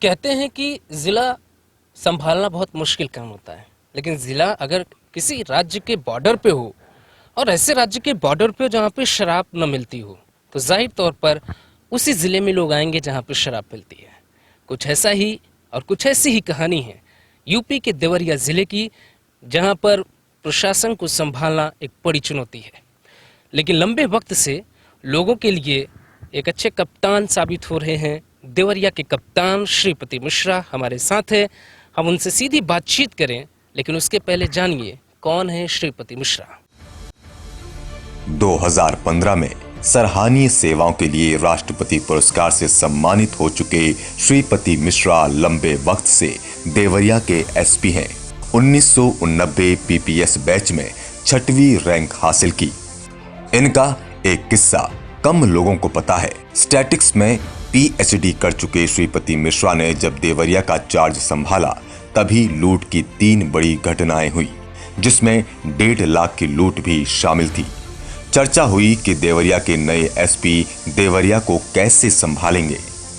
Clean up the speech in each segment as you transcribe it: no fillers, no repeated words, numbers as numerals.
कहते हैं कि ज़िला संभालना बहुत मुश्किल काम होता है, लेकिन ज़िला अगर किसी राज्य के बॉर्डर पे हो और ऐसे राज्य के बॉर्डर पे जहाँ पे शराब न मिलती हो, तो जाहिर तौर पर उसी ज़िले में लोग आएंगे जहाँ पे शराब मिलती है। कुछ ऐसा ही और कुछ ऐसी ही कहानी है यूपी के देवरिया ज़िले की, जहाँ पर प्रशासन को संभालना एक बड़ी चुनौती है। लेकिन लंबे वक्त से लोगों के लिए एक अच्छे कप्तान साबित हो रहे हैं देवरिया के कप्तान श्रीपति मिश्रा हमारे साथ है। हम उनसे सीधी बातचीत करें, लेकिन उसके पहले जानिए कौन है श्रीपति मिश्रा। 2015 में सराहनीय सेवाओं के लिए राष्ट्रपति पुरस्कार से सम्मानित हो चुके श्रीपति मिश्रा लंबे वक्त से देवरिया के एसपी हैं। 1989 पीपीएस बैच में 6वीं रैंक हासिल की। इनका एक किस्सा कम लोगों को पता है। स्टैटिक्स में पीएचडी कर चुके श्रीपति मिश्रा ने जब देवरिया का चार्ज संभाला, तभी लूट की 3 बड़ी घटनाएं हुई, जिसमें 1.5 लाख की लूट भी शामिल थी। चर्चा हुई कि देवरिया के नए एसपी देवरिया को कैसे संभालेंगे,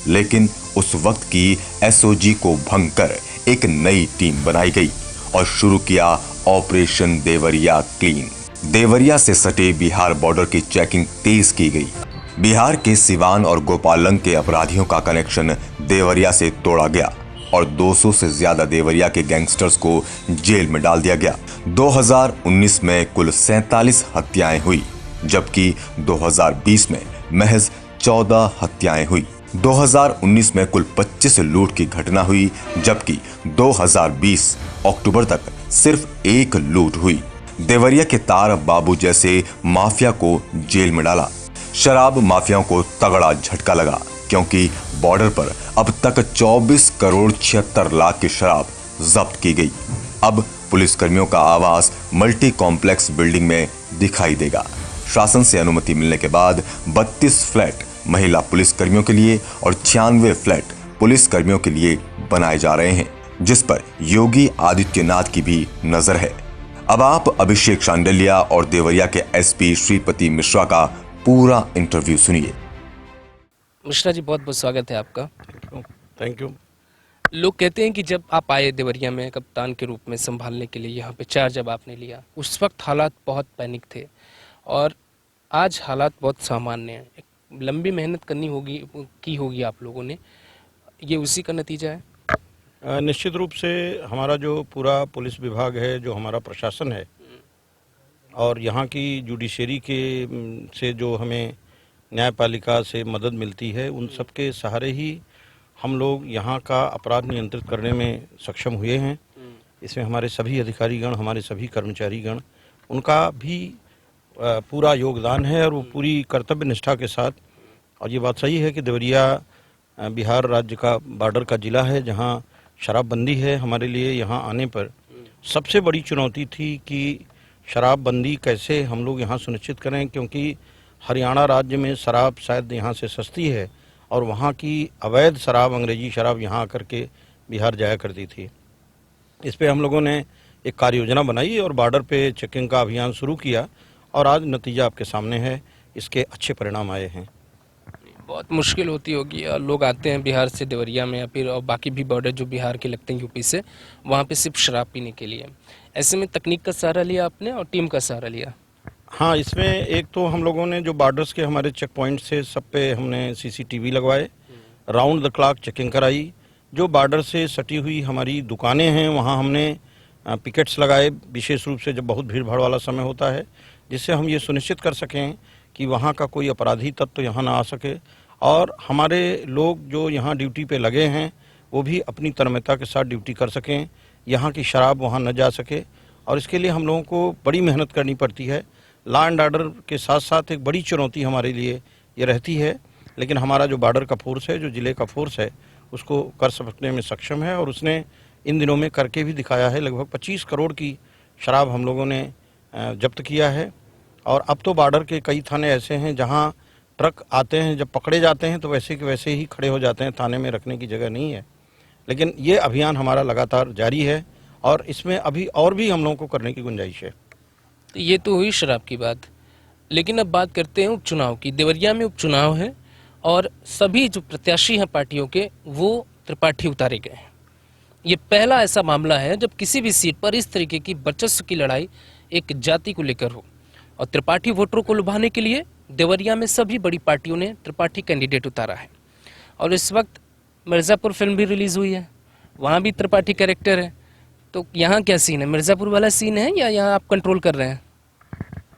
लेकिन उस वक्त की एसओजी को भंग कर एक नई टीम बनाई गई और शुरू किया ऑपरेशन देवरिया क्लीन। देवरिया से सटे बिहार बॉर्डर की चेकिंग तेज की गई। बिहार के सिवान और गोपालगंज के अपराधियों का कनेक्शन देवरिया से तोड़ा गया और 200 से ज्यादा देवरिया के गैंगस्टर्स को जेल में डाल दिया गया। 2019 में कुल 47 हत्याएं हुई, जबकि 2020 में महज 14 हत्याएं हुई। 2019 में कुल 25 लूट की घटना हुई, जबकि 2020 अक्टूबर तक सिर्फ 1 लूट हुई। देवरिया के तार बाबू जैसे माफिया को जेल में डाला। शराब माफियाओं को तगड़ा झटका लगा, क्योंकि बॉर्डर पर अब तक 24 करोड़ 76 लाख की शराब जब्त की गई। अब पुलिसकर्मियों का आवास मल्टी कॉम्प्लेक्स बिल्डिंग में दिखाई देगा। शासन से अनुमति मिलने के बाद 32 फ्लैट महिला पुलिसकर्मियों के लिए और 96 फ्लैट पुलिसकर्मियों के लिए बनाए जा रहे हैं, जिस पर योगी आदित्यनाथ की भी नजर है। अब आप अभिषेक शांडिल्या और देवरिया के एसपी श्रीपति मिश्रा का पूरा इंटरव्यू सुनिए। मिश्रा जी, बहुत बहुत स्वागत है आपका। Thank you. लोग कहते हैं कि जब आप आए देवरिया में कप्तान के रूप में संभालने के लिए, यहाँ पे चार्ज जब आपने लिया, उस वक्त हालात बहुत पैनिक थे और आज हालात बहुत सामान्य हैं। एक लंबी मेहनत की होगी आप लोगों ने, ये उसी का नतीजा है? निश्चित रूप से हमारा जो पूरा पुलिस विभाग है, जो हमारा प्रशासन है और यहाँ की जुडिशरी के से जो हमें न्यायपालिका से मदद मिलती है, उन सब के सहारे ही हम लोग यहाँ का अपराध नियंत्रित करने में सक्षम हुए हैं। इसमें हमारे सभी अधिकारीगण, हमारे सभी कर्मचारीगण, उनका भी पूरा योगदान है और वो पूरी कर्तव्य निष्ठा के साथ। और ये बात सही है कि देवरिया बिहार राज्य का बॉर्डर का ज़िला है, जहाँ शराबबंदी है। हमारे लिए यहाँ आने पर सबसे बड़ी चुनौती थी कि शराबबंदी कैसे हम लोग यहाँ सुनिश्चित करें, क्योंकि हरियाणा राज्य में शराब शायद यहाँ से सस्ती है और वहाँ की अवैध शराब, अंग्रेजी शराब यहाँ आकर के बिहार जाया करती थी। इस पे हम लोगों ने एक कार्य योजना बनाई और बॉर्डर पे चेकिंग का अभियान शुरू किया और आज नतीजा आपके सामने है। इसके अच्छे परिणाम आए हैं। बहुत मुश्किल होती होगी, लोग आते हैं बिहार से देवरिया में या फिर और बाकी भी बॉर्डर जो बिहार के लगते हैं यूपी से, वहाँ पे सिर्फ शराब पीने के लिए। ऐसे में तकनीक का सहारा लिया आपने और टीम का सहारा लिया? हाँ, इसमें एक तो हम लोगों ने जो बॉर्डर्स के हमारे चेक पॉइंट से सब पे हमने सीसीटीवी लगवाए, राउंड द क्लॉक चेकिंग कराई। जो बॉर्डर से सटी हुई हमारी दुकानें हैं, वहाँ हमने पिकेट्स लगाए, विशेष रूप से जब बहुत भीड़ भाड़ वाला समय होता है, जिससे हम ये सुनिश्चित कर सकें कि वहाँ का कोई अपराधी तत्व यहाँ ना आ सके और हमारे लोग जो यहाँ ड्यूटी पे लगे हैं वो भी अपनी तन्मयता के साथ ड्यूटी कर सकें, यहाँ की शराब वहाँ न जा सके। और इसके लिए हम लोगों को बड़ी मेहनत करनी पड़ती है। लॉ एंड ऑर्डर के साथ साथ एक बड़ी चुनौती हमारे लिए ये रहती है, लेकिन हमारा जो बॉर्डर का फोर्स है, जो ज़िले का फोर्स है, उसको कर सकने में सक्षम है और उसने इन दिनों में करके भी दिखाया है। लगभग 25 करोड़ की शराब हम लोगों ने जब्त किया है। और अब तो बॉर्डर के कई थाने ऐसे हैं जहां ट्रक आते हैं, जब पकड़े जाते हैं तो वैसे के वैसे ही खड़े हो जाते हैं, थाने में रखने की जगह नहीं है। लेकिन ये अभियान हमारा लगातार जारी है और इसमें अभी और भी हम लोगों को करने की गुंजाइश है। तो ये तो हुई शराब की बात, लेकिन अब बात करते हैं उपचुनाव की। देवरिया में उपचुनाव है और सभी जो प्रत्याशी हैं पार्टियों के, वो त्रिपाठी उतारे गए हैं। ये पहला ऐसा मामला है जब किसी भी सीट पर इस तरीके की वर्चस्व की लड़ाई एक जाति को लेकर हो। और त्रिपाठी वोटरों को लुभाने के लिए देवरिया में सभी बड़ी पार्टियों ने त्रिपाठी कैंडिडेट उतारा है। और इस वक्त मिर्ज़ापुर फिल्म भी रिलीज़ हुई है, वहाँ भी त्रिपाठी कैरेक्टर है। तो यहाँ क्या सीन है, मिर्ज़ापुर वाला सीन है या यहाँ आप कंट्रोल कर रहे हैं?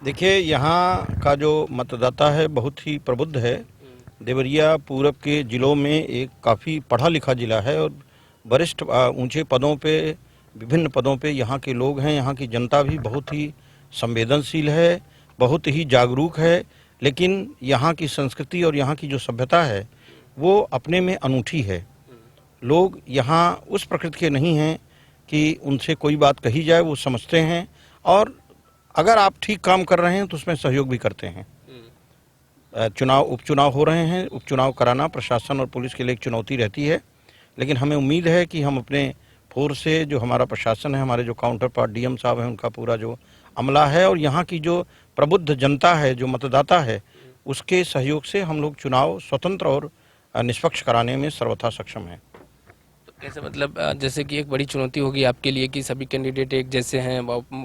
देखिए, यहाँ का जो मतदाता है बहुत ही प्रबुद्ध है। देवरिया पूरब के जिलों में एक काफ़ी पढ़ा लिखा जिला है और वरिष्ठ ऊंचे पदों पे, विभिन्न पदों पे यहाँ के लोग हैं। यहाँ की जनता भी बहुत ही संवेदनशील है, बहुत ही जागरूक है। लेकिन यहाँ की संस्कृति और यहाँ की जो सभ्यता है वो अपने में अनूठी है। लोग यहाँ उस प्रकृति के नहीं हैं कि उनसे कोई बात कही जाए, वो समझते हैं और अगर आप ठीक काम कर रहे हैं तो उसमें सहयोग भी करते हैं। उपचुनाव हो रहे हैं, उपचुनाव कराना प्रशासन और पुलिस के लिए एक चुनौती रहती है, लेकिन हमें उम्मीद है कि हम अपने फोर्स से, जो हमारा प्रशासन है, हमारे जो काउंटर पार्ट डीएम साहब हैं, उनका पूरा जो अमला है और यहाँ की जो प्रबुद्ध जनता है, जो मतदाता है, उसके सहयोग से हम लोग चुनाव स्वतंत्र और निष्पक्ष कराने में सर्वथा सक्षम हैं। तो कैसे, मतलब जैसे कि एक बड़ी चुनौती होगी आपके लिए कि सभी कैंडिडेट एक जैसे हैं,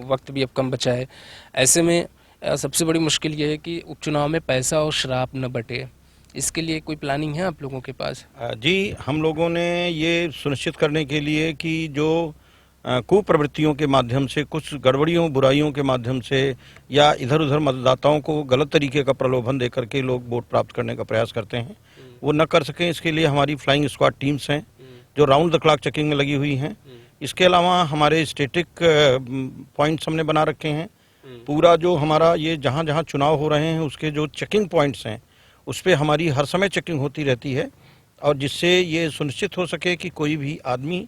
वक्त भी अब कम बचा है, ऐसे में सबसे बड़ी मुश्किल ये है कि उपचुनाव में पैसा और शराब न बटे। इसके लिए कोई प्लानिंग है आप लोगों के पास? जी, हम लोगों ने ये सुनिश्चित करने के लिए कि जो कुप्रवृत्तियों के माध्यम से, कुछ गड़बड़ियों बुराइयों के माध्यम से या इधर उधर मतदाताओं को गलत तरीके का प्रलोभन दे करके लोग वोट प्राप्त करने का प्रयास करते हैं, वो न कर सकें, इसके लिए हमारी फ्लाइंग स्क्वाड टीम्स हैं जो राउंड द क्लॉक चेकिंग में लगी हुई हैं। इसके अलावा हमारे स्टैटिक पॉइंट्स हमने बना रखे हैं। पूरा जो हमारा ये जहाँ जहाँ चुनाव हो रहे हैं उसके जो चेकिंग पॉइंट्स हैं उस पर हमारी हर समय चेकिंग होती रहती है, और जिससे ये सुनिश्चित हो सके कि कोई भी आदमी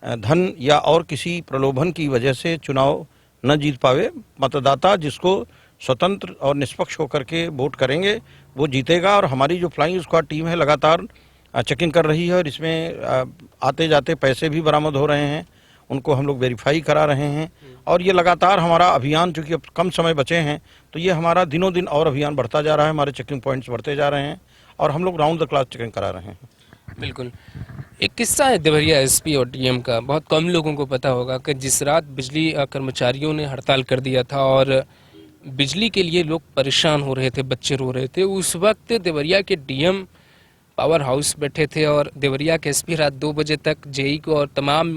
धन या और किसी प्रलोभन की वजह से चुनाव न जीत पावे। मतदाता जिसको स्वतंत्र और निष्पक्ष होकर के वोट करेंगे वो जीतेगा। और हमारी जो फ्लाइंग स्क्वाड टीम है लगातार चेकिंग कर रही है और इसमें आते जाते पैसे भी बरामद हो रहे हैं, उनको हम लोग वेरीफाई करा रहे हैं। और ये लगातार हमारा अभियान, चूँकि अब कम समय बचे हैं, तो ये हमारा दिनों दिन और अभियान बढ़ता जा रहा है, हमारे चेकिंग पॉइंट्स बढ़ते जा रहे हैं और हम लोग राउंड द क्लॉक चेकिंग करा रहे हैं। बिल्कुल। एक किस्सा है देवरिया एसपी और डीएम का, बहुत कम लोगों को पता होगा कि जिस रात बिजली कर्मचारियों ने हड़ताल कर दिया था और बिजली के लिए लोग परेशान हो रहे थे, बच्चे रो रहे थे, उस वक्त देवरिया के डीएम पावर हाउस बैठे थे और देवरिया के एसपी रात 2 बजे तक जेई को और तमाम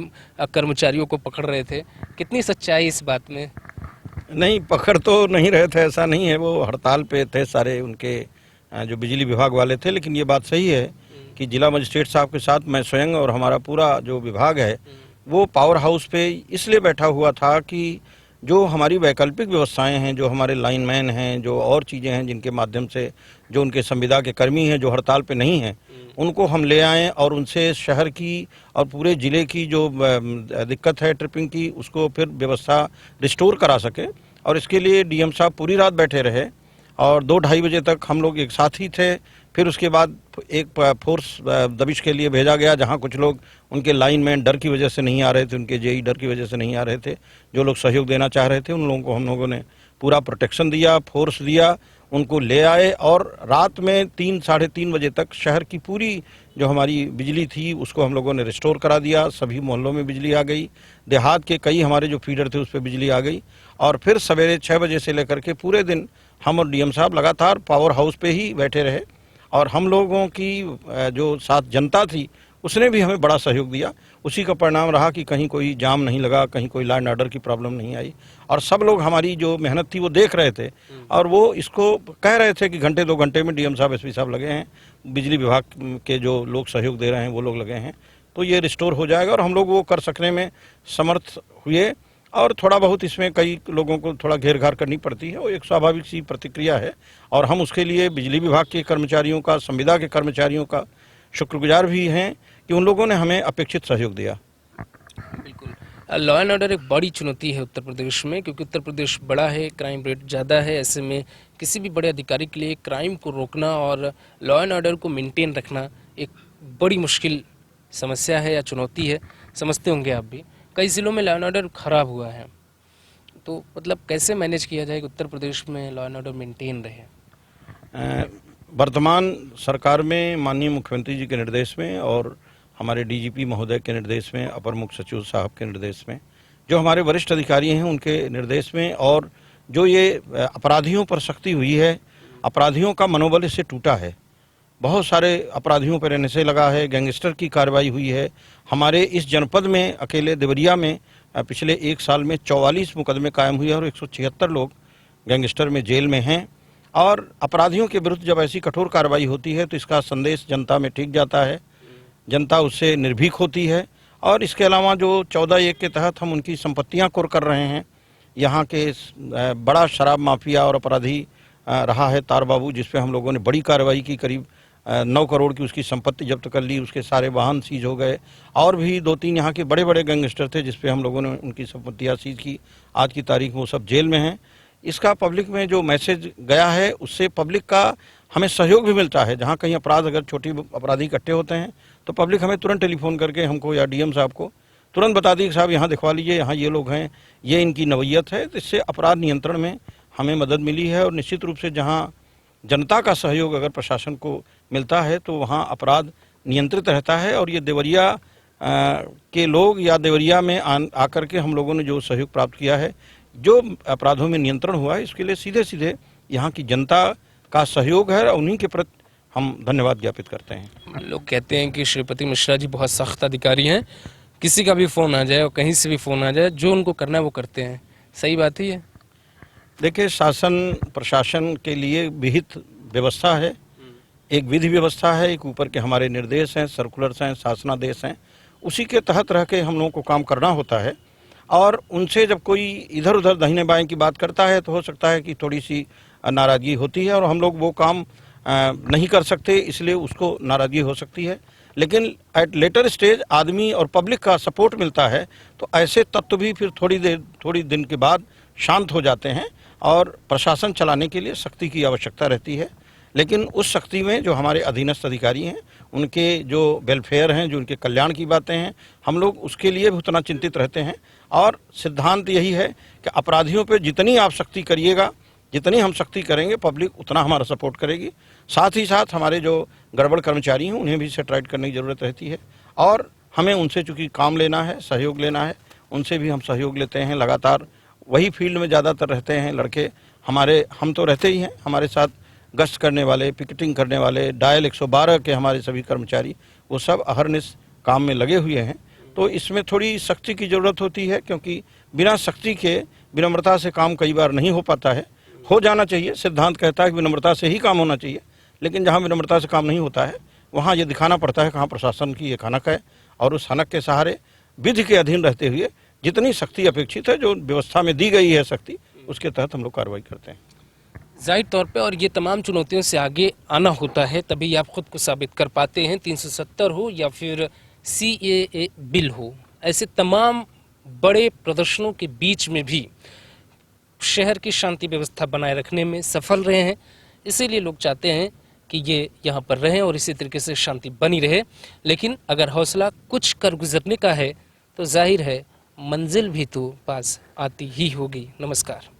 कर्मचारियों को पकड़ रहे थे। कितनी सच्चाई इस बात में? नहीं, पकड़ तो नहीं रहे थे, ऐसा नहीं है। वो हड़ताल पे थे सारे, उनके जो बिजली विभाग वाले थे। लेकिन ये बात सही है कि जिला मजिस्ट्रेट साहब के साथ मैं स्वयं और हमारा पूरा जो विभाग है वो पावर हाउस पे इसलिए बैठा हुआ था कि जो हमारी वैकल्पिक व्यवस्थाएं हैं, जो हमारे लाइनमैन हैं, जो और चीज़ें हैं जिनके माध्यम से जो उनके संविदा के कर्मी हैं जो हड़ताल पे नहीं हैं, उनको हम ले आएँ और उनसे शहर की और पूरे ज़िले की जो दिक्कत है ट्रिपिंग की, उसको फिर व्यवस्था रिस्टोर करा सके। और इसके लिए डीएम साहब पूरी रात बैठे रहे और 2-2:30 बजे तक हम लोग एक साथ ही थे। फिर उसके बाद एक फोर्स दबिश के लिए भेजा गया, जहां कुछ लोग उनके लाइनमैन डर की वजह से नहीं आ रहे थे, उनके जेई डर की वजह से नहीं आ रहे थे, जो लोग सहयोग देना चाह रहे थे उन लोगों को हम लोगों ने पूरा प्रोटेक्शन दिया, फोर्स दिया, उनको ले आए और रात में 3-3:30 बजे तक शहर की पूरी जो हमारी बिजली थी उसको हम लोगों ने रिस्टोर करा दिया। सभी मोहल्लों में बिजली आ गई, देहात के कई हमारे जो फीडर थे उस पर बिजली आ गई। और फिर सवेरे 6 बजे से लेकर के पूरे दिन हम और डीएम साहब लगातार पावर हाउस पे ही बैठे रहे और हम लोगों की जो साथ जनता थी उसने भी हमें बड़ा सहयोग दिया। उसी का परिणाम रहा कि कहीं कोई जाम नहीं लगा, कहीं कोई लॉ एंड ऑर्डर की प्रॉब्लम नहीं आई और सब लोग हमारी जो मेहनत थी वो देख रहे थे और वो इसको कह रहे थे कि घंटे 2 घंटे में डीएम साहब, एसपी साहब लगे हैं, बिजली विभाग के जो लोग सहयोग दे रहे हैं वो लोग लगे हैं, तो ये रिस्टोर हो जाएगा और हम लोग वो कर सकने में समर्थ हुए। और थोड़ा बहुत इसमें कई लोगों को थोड़ा घेर घार करनी पड़ती है, वो एक स्वाभाविक सी प्रतिक्रिया है और हम उसके लिए बिजली विभाग के कर्मचारियों का, संविदा के कर्मचारियों का शुक्रगुजार भी हैं कि उन लोगों ने हमें अपेक्षित सहयोग दिया। बिल्कुल। लॉ एंड ऑर्डर एक बड़ी चुनौती है उत्तर प्रदेश में, क्योंकि उत्तर प्रदेश बड़ा है, क्राइम रेट ज़्यादा है। ऐसे में किसी भी बड़े अधिकारी के लिए क्राइम को रोकना और लॉ एंड ऑर्डर को मेंटेन रखना एक बड़ी मुश्किल समस्या है या चुनौती है, समझते होंगे आप भी। कई ज़िलों में लॉ एंड ऑर्डर ख़राब हुआ है, तो मतलब कैसे मैनेज किया जाए कि उत्तर प्रदेश में लॉ एंड ऑर्डर मेंटेन रहे? वर्तमान सरकार में माननीय मुख्यमंत्री जी के निर्देश में और हमारे डीजीपी महोदय के निर्देश में, अपर मुख्य सचिव साहब के निर्देश में, जो हमारे वरिष्ठ अधिकारी हैं उनके निर्देश में, और जो ये अपराधियों पर सख्ती हुई है, अपराधियों का मनोबल इससे टूटा है। बहुत सारे अपराधियों पर एनएसए लगा है, गैंगस्टर की कार्रवाई हुई है। हमारे इस जनपद में अकेले देवरिया में पिछले 1 साल में 44 मुकदमे कायम हुए और 176 लोग गैंगस्टर में जेल में हैं। और अपराधियों के विरुद्ध जब ऐसी कठोर कार्रवाई होती है तो इसका संदेश जनता में टिक जाता है, जनता उससे निर्भीक होती है। और इसके अलावा जो 14(1) के तहत हम उनकी संपत्तियां कुर्क कर रहे हैं, यहाँ के बड़ा शराब माफिया और अपराधी रहा है तार बाबू, जिसपे हम लोगों ने बड़ी कार्रवाई की, करीब 9 करोड़ की उसकी संपत्ति जब्त कर ली, उसके सारे वाहन सीज हो गए। और भी 2-3 यहाँ के बड़े बड़े गैंगस्टर थे जिसपे हम लोगों ने उनकी संपत्तियाँ सीज की। आज की तारीख में वो सब जेल में हैं। इसका पब्लिक में जो मैसेज गया है उससे पब्लिक का हमें सहयोग भी मिलता है। जहाँ कहीं अपराध, अगर छोटी अपराधी इकट्ठे होते हैं तो पब्लिक हमें तुरंत टेलीफोन करके हमको या डीएम साहब को तुरंत बता दी कि साहब यहाँ दिखवा लीजिए, यहाँ ये लोग हैं, ये इनकी नवैयत है। तो इससे अपराध नियंत्रण में हमें मदद मिली है। और निश्चित रूप से जहाँ जनता का सहयोग अगर प्रशासन को मिलता है तो वहाँ अपराध नियंत्रित रहता है। और ये देवरिया के लोग या देवरिया में आकर के हम लोगों ने जो सहयोग प्राप्त किया है, जो अपराधों में नियंत्रण हुआ है, इसके लिए सीधे सीधे यहाँ की जनता का सहयोग है और उन्हीं के प्रति हम धन्यवाद ज्ञापित करते हैं। लोग कहते हैं कि श्रीपति मिश्रा जी बहुत सख्त अधिकारी हैं, किसी का भी फ़ोन आ जाए और कहीं से भी फ़ोन आ जाए, जो उनको करना है वो करते हैं। सही बात ही है? देखिए, शासन प्रशासन के लिए विहित व्यवस्था है, एक विधि व्यवस्था है, एक ऊपर के हमारे निर्देश हैं, सर्कुलर्स हैं, शासनादेश हैं, उसी के तहत रह के हम लोगों को काम करना होता है। और उनसे जब कोई इधर उधर दाहिने बाएं की बात करता है तो हो सकता है कि थोड़ी सी नाराज़गी होती है और हम लोग वो काम नहीं कर सकते, इसलिए उसको नाराज़गी हो सकती है। लेकिन एट लेटर स्टेज आदमी और पब्लिक का सपोर्ट मिलता है तो ऐसे तत्व भी फिर थोड़ी दिन के बाद शांत हो जाते हैं और प्रशासन चलाने के लिए शक्ति की आवश्यकता रहती है। लेकिन उस शक्ति में जो हमारे अधीनस्थ अधिकारी हैं, उनके जो वेलफेयर हैं, जो उनके कल्याण की बातें हैं, हम लोग उसके लिए भी उतना चिंतित रहते हैं। और सिद्धांत यही है कि अपराधियों पे जितनी आप सख्ती करिएगा, जितनी हम सख्ती करेंगे, पब्लिक उतना हमारा सपोर्ट करेगी। साथ ही साथ हमारे जो गड़बड़ कर्मचारी हैं उन्हें भी सेटराइट करने की ज़रूरत रहती है और हमें उनसे चूँकि काम लेना है, सहयोग लेना है, उनसे भी हम सहयोग लेते हैं। लगातार वही फील्ड में ज़्यादातर रहते हैं लड़के हमारे, हम तो रहते ही हैं, हमारे साथ गश्त करने वाले, पिकेटिंग करने वाले, डायल 112 के हमारे सभी कर्मचारी, वो सब अहरनिश काम में लगे हुए हैं। तो इसमें थोड़ी सख्ती की ज़रूरत होती है, क्योंकि बिना सख्ती के विनम्रता से काम कई बार नहीं हो पाता है। हो जाना चाहिए, सिद्धांत कहता है कि विनम्रता से ही काम होना चाहिए, लेकिन जहाँ विनम्रता से काम नहीं होता है वहाँ ये दिखाना पड़ता है कहाँ प्रशासन की एक हनक है, और उस हनक के सहारे विधि के अधीन रहते हुए जितनी सख्ती अपेक्षित है, जो व्यवस्था में दी गई है सख्ती, उसके तहत हम लोग कार्रवाई करते हैं। जाहिर तौर पे, और ये तमाम चुनौतियों से आगे आना होता है, तभी आप खुद को साबित कर पाते हैं। 370 हो या फिर CAA बिल हो, ऐसे तमाम बड़े प्रदर्शनों के बीच में भी शहर की शांति व्यवस्था बनाए रखने में सफल रहे हैं। इसीलिए लोग चाहते हैं कि ये यहाँ पर रहें और इसी तरीके से शांति बनी रहे। लेकिन अगर हौसला कुछ कर गुजरने का है तो जाहिर है मंजिल भी तो पास आती ही होगी। नमस्कार।